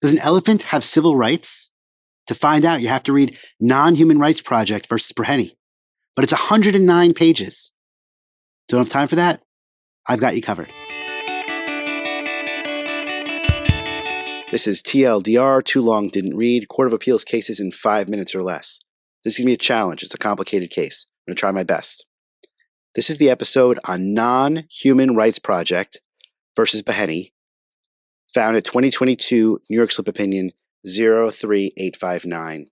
Does an elephant have civil rights? To find out, you have to read Nonhuman Rights Project versus Breheny. But it's 109 pages. Don't have time for that? I've got you covered. This is TLDR, Too Long Didn't Read, Court of Appeals cases in 5 minutes or less. This is going to be a challenge. It's a complicated case. I'm going to try my best. This is the episode on Nonhuman Rights Project versus Breheny, found at 2022 New York Slip Opinion 03859.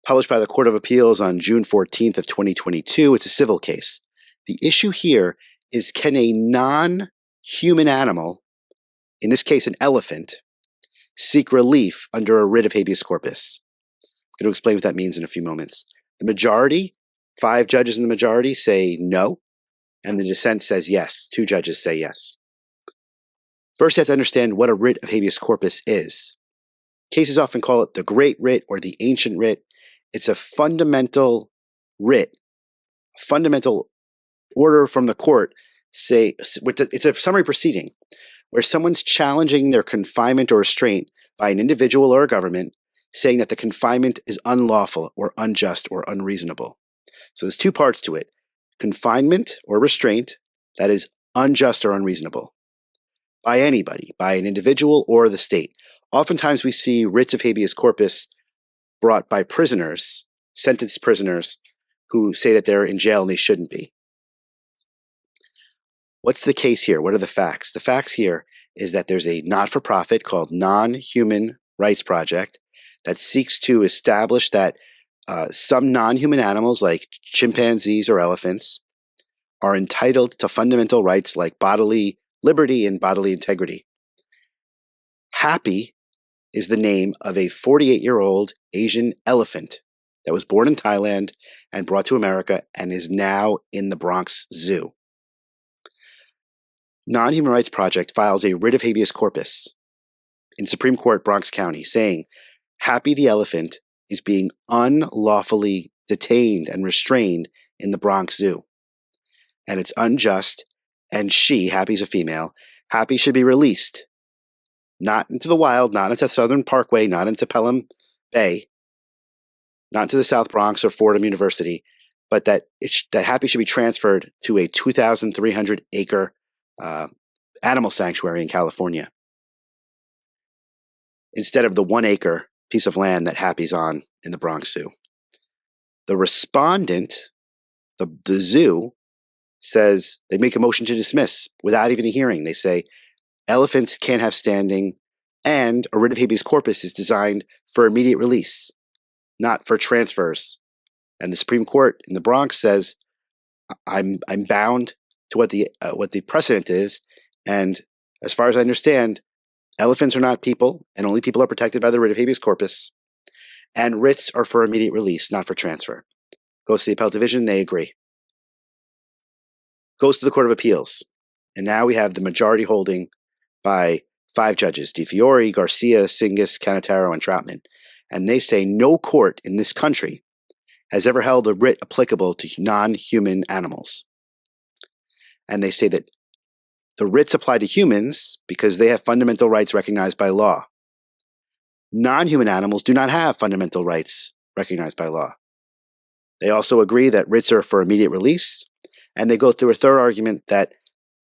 Published by the Court of Appeals on June 14th of 2022. It's a civil case. The issue here is, can a non-human animal, in this case an elephant, seek relief under a writ of habeas corpus? I'm going to explain what that means in a few moments. The majority, 5 judges in the majority, say no, and the dissent says yes. 2 judges say yes. First, you have to understand what a writ of habeas corpus is. Cases often call it the great writ or the ancient writ. It's a fundamental writ, a fundamental order from the court. It's a summary proceeding where someone's challenging their confinement or restraint by an individual or a government, saying that the confinement is unlawful or unjust or unreasonable. So there's 2 parts to it. Confinement or restraint that is unjust or unreasonable by anybody, by an individual or the state. Oftentimes we see writs of habeas corpus brought by prisoners, sentenced prisoners, who say that they're in jail and they shouldn't be. What's the case here? What are the facts? The facts here is that there's a not-for-profit called Nonhuman Rights Project that seeks to establish that some non-human animals like chimpanzees or elephants are entitled to fundamental rights like bodily liberty and bodily integrity. Happy is the name of a 48-year-old Asian elephant that was born in Thailand and brought to America and is now in the Bronx Zoo. Nonhuman Rights Project files a writ of habeas corpus in Supreme Court, Bronx County, saying Happy the elephant is being unlawfully detained and restrained in the Bronx Zoo. And it's unjust, and she, Happy's a female, Happy should be released. Not into the wild, not into Southern Parkway, not into Pelham Bay, not into the South Bronx or Fordham University, but that Happy should be transferred to a 2,300-acre animal sanctuary in California instead of the 1-acre piece of land that Happy's on in the Bronx Zoo. The respondent, the zoo, says they make a motion to dismiss without even a hearing. They say elephants can't have standing, and a writ of habeas corpus is designed for immediate release, not for transfers. And the Supreme Court in the Bronx says, I'm bound to what the precedent is, and as far as I understand, elephants are not people, and only people are protected by the writ of habeas corpus, and writs are for immediate release, not for transfer. Goes to the appellate division, they agree. Goes to the Court of Appeals, and now we have the majority holding by 5 judges, DiFiore, Garcia, Singas, Canataro, and Troutman. And they say no court in this country has ever held a writ applicable to non-human animals. And they say that the writs apply to humans because they have fundamental rights recognized by law. Non-human animals do not have fundamental rights recognized by law. They also agree that writs are for immediate release, and they go through a third argument that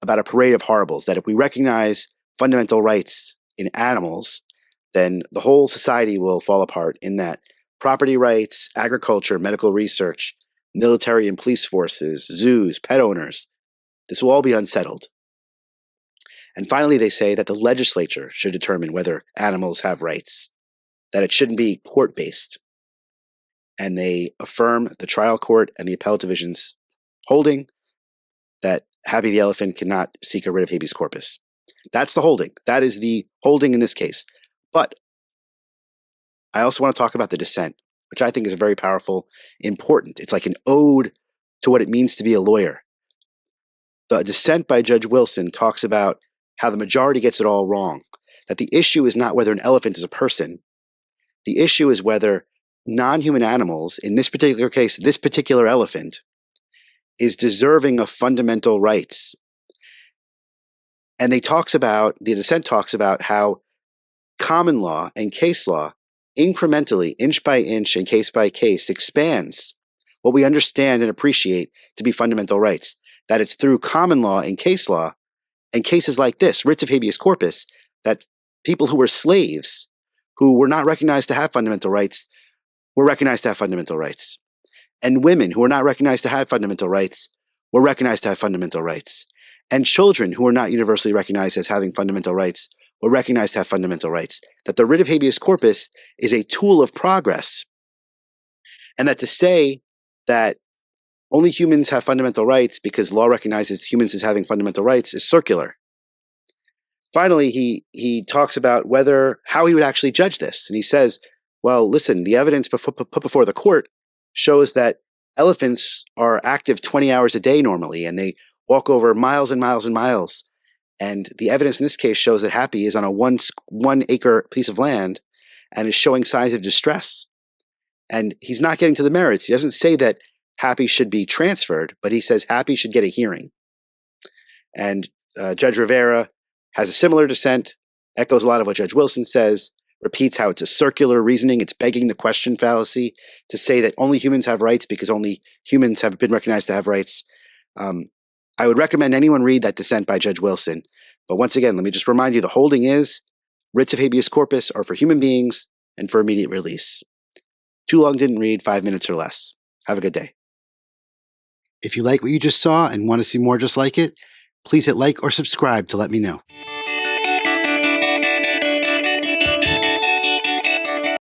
about a parade of horribles, that if we recognize fundamental rights in animals, then the whole society will fall apart, in that property rights, agriculture, medical research, military and police forces, zoos, pet owners, this will all be unsettled. And finally, they say that the legislature should determine whether animals have rights, that it shouldn't be court-based. And they affirm the trial court and the appellate division's holding that Happy the elephant cannot seek a writ of habeas corpus. That's the holding. That is the holding in this case. But I also want to talk about the dissent, which I think is very powerful, important. It's like an ode to what it means to be a lawyer. The dissent by Judge Wilson talks about how the majority gets it all wrong, that the issue is not whether an elephant is a person. The issue is whether non-human animals, in this particular case, this particular elephant, is deserving of fundamental rights. And the dissent talks about how common law and case law incrementally, inch by inch and case by case, expands what we understand and appreciate to be fundamental rights. That it's through common law and case law and cases like this, writs of habeas corpus, that people who were slaves, who were not recognized to have fundamental rights, were recognized to have fundamental rights. And women who were not recognized to have fundamental rights were recognized to have fundamental rights. And children who were not universally recognized as having fundamental rights were recognized to have fundamental rights. That the writ of habeas corpus is a tool of progress. And that to say that only humans have fundamental rights because law recognizes humans as having fundamental rights is circular. Finally, he talks about how he would actually judge this. And he says, well, listen, the evidence put before the court shows that elephants are active 20 hours a day normally, and they walk over miles and miles and miles. And the evidence in this case shows that Happy is on a one acre piece of land and is showing signs of distress. And he's not getting to the merits. He doesn't say that Happy should be transferred, but he says Happy should get a hearing. And Judge Rivera has a similar dissent, echoes a lot of what Judge Wilson says, repeats how it's a circular reasoning. It's begging the question fallacy to say that only humans have rights because only humans have been recognized to have rights. I would recommend anyone read that dissent by Judge Wilson. But once again, let me just remind you, the holding is writs of habeas corpus are for human beings and for immediate release. Too long didn't read, 5 minutes or less. Have a good day. If you like what you just saw and want to see more just like it, please hit like or subscribe to let me know.